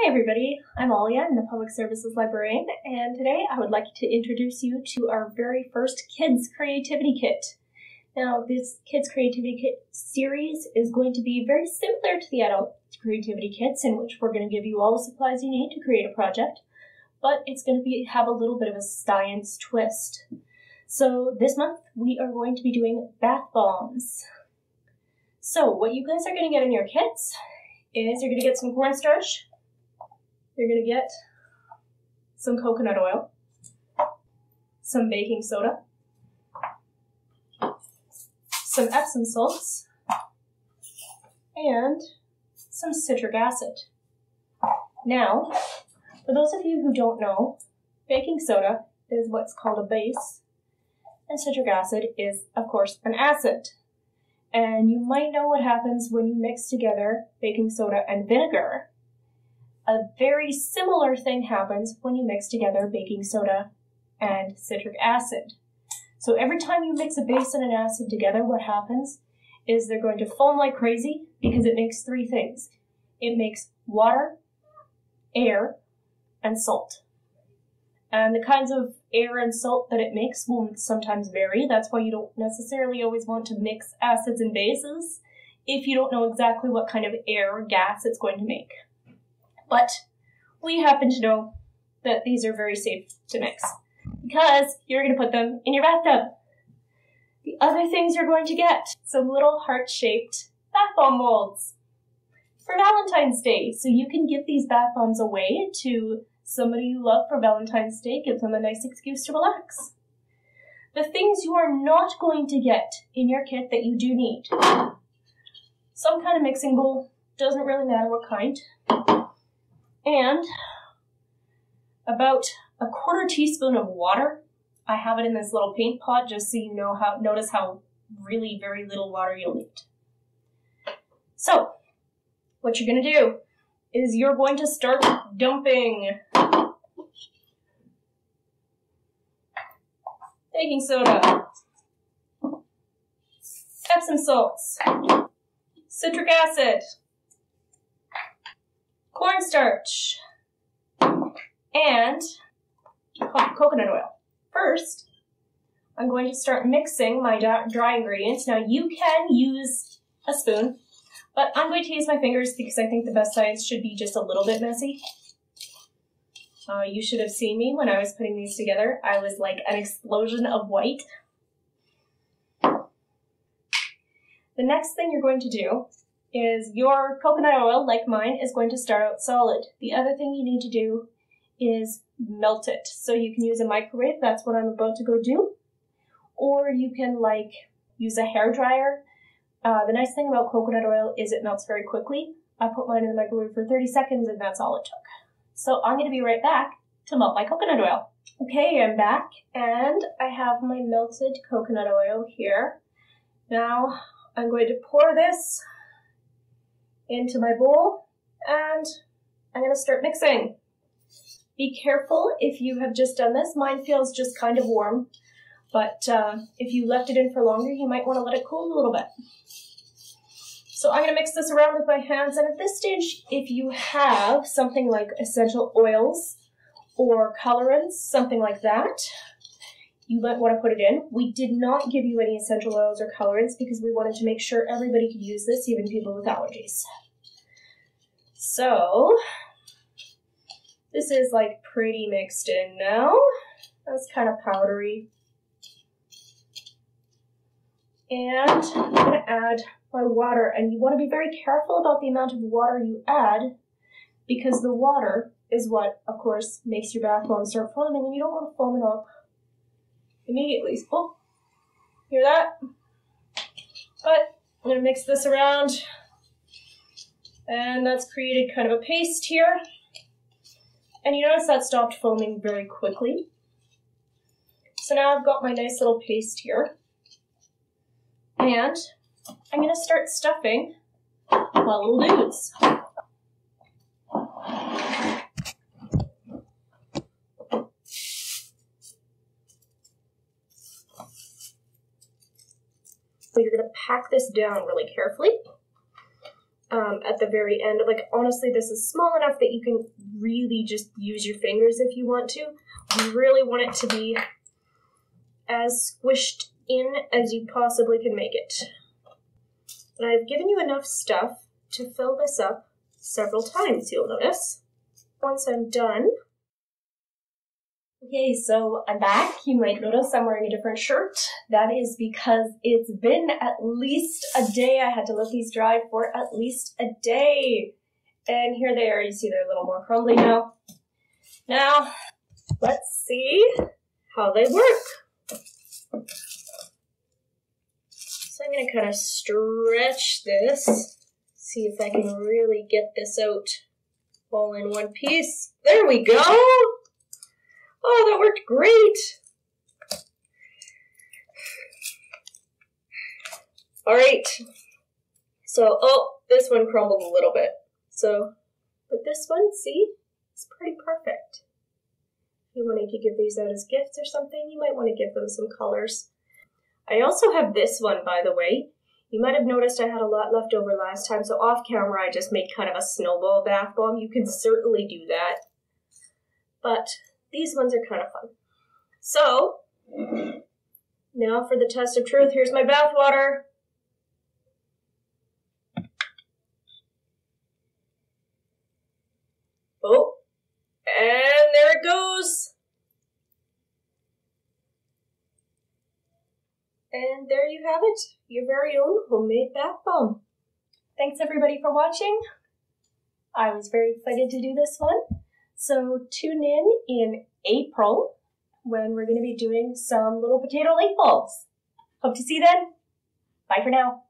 Hi everybody, I'm Alia, I'm the Public Services Librarian, and today I would like to introduce you to our very first Kids Creativity Kit. Now, this Kids Creativity Kit series is going to be very similar to the Adult Creativity Kits, in which we're going to give you all the supplies you need to create a project, but it's going to have a little bit of a science twist. So this month we are going to be doing bath bombs. So what you guys are going to get in your kits is you're going to get some cornstarch, you're going to get some coconut oil, some baking soda, some Epsom salts, and some citric acid. Now, for those of you who don't know, baking soda is what's called a base, and citric acid is, of course, an acid. And you might know what happens when you mix together baking soda and vinegar. A very similar thing happens when you mix together baking soda and citric acid. So every time you mix a base and an acid together, what happens is they're going to foam like crazy because it makes three things. It makes water, air, and salt. And the kinds of air and salt that it makes will sometimes vary. That's why you don't necessarily always want to mix acids and bases if you don't know exactly what kind of air or gas it's going to make. But we happen to know that these are very safe to mix because you're going to put them in your bathtub. The other things you're going to get, some little heart-shaped bath bomb molds for Valentine's Day. So you can give these bath bombs away to somebody you love for Valentine's Day. Give them a nice excuse to relax. The things you are not going to get in your kit that you do need. Some kind of mixing bowl, doesn't really matter what kind. And about a quarter teaspoon of water. I have it in this little paint pot just so you know notice how really very little water you'll need. So, what you're going to do is you're going to start dumping baking soda, Epsom salts, citric acid, cornstarch, and coconut oil. First, I'm going to start mixing my dry ingredients. Now you can use a spoon, but I'm going to use my fingers because I think the best science should be just a little bit messy. You should have seen me when I was putting these together. I was like an explosion of white. The next thing you're going to do is your coconut oil, like mine, is going to start out solid. The other thing you need to do is melt it. So you can use a microwave, that's what I'm about to go do. Or you can use a hairdryer. The nice thing about coconut oil is it melts very quickly. I put mine in the microwave for 30 seconds and that's all it took. So I'm going to be right back to melt my coconut oil. Okay, I'm back and I have my melted coconut oil here. Now I'm going to pour this into my bowl and I'm going to start mixing. Be careful if you have just done this. Mine feels just kind of warm, but if you left it in for longer, you might want to let it cool a little bit. So I'm going to mix this around with my hands, and at this stage, if you have something like essential oils or colorants, something like that, you might want to put it in. We did not give you any essential oils or colorants because we wanted to make sure everybody could use this, even people with allergies. So this is like pretty mixed in now. That's kind of powdery. And I'm going to add my water, and you want to be very careful about the amount of water you add because the water is what, of course, makes your bath bomb start foaming, and you don't want to foam it up immediately. Oh, hear that? But I'm going to mix this around, and that's created kind of a paste here. And you notice that stopped foaming very quickly. So now I've got my nice little paste here. And I'm going to start stuffing my little dudes. So you're going to pack this down really carefully. at the very end. Like, honestly, this is small enough that you can really just use your fingers if you want to. You really want it to be as squished in as you possibly can make it. And I've given you enough stuff to fill this up several times, you'll notice. Once I'm done... Okay, so I'm back. You might notice I'm wearing a different shirt. That is because it's been at least a day. I had to let these dry for at least a day. And here they are. You see they're a little more crumbly now. Now, let's see how they work. So I'm going to kind of stretch this, see if I can really get this out all in one piece. There we go! Oh, that worked great! Alright, so, this one crumbled a little bit. So, but this one, see, it's pretty perfect. If you wanted to give these out as gifts or something, you might want to give them some colors. I also have this one, by the way. You might have noticed I had a lot left over last time, so off camera I just made kind of a snowball bath bomb. You can certainly do that. But these ones are kind of fun. So, now for the test of truth. Here's my bath water. Oh, and there it goes. And there you have it, your very own homemade bath bomb. Thanks everybody for watching. I was very excited to do this one. So tune in April when we're going to be doing some little potato light bulbs. Hope to see you then. Bye for now.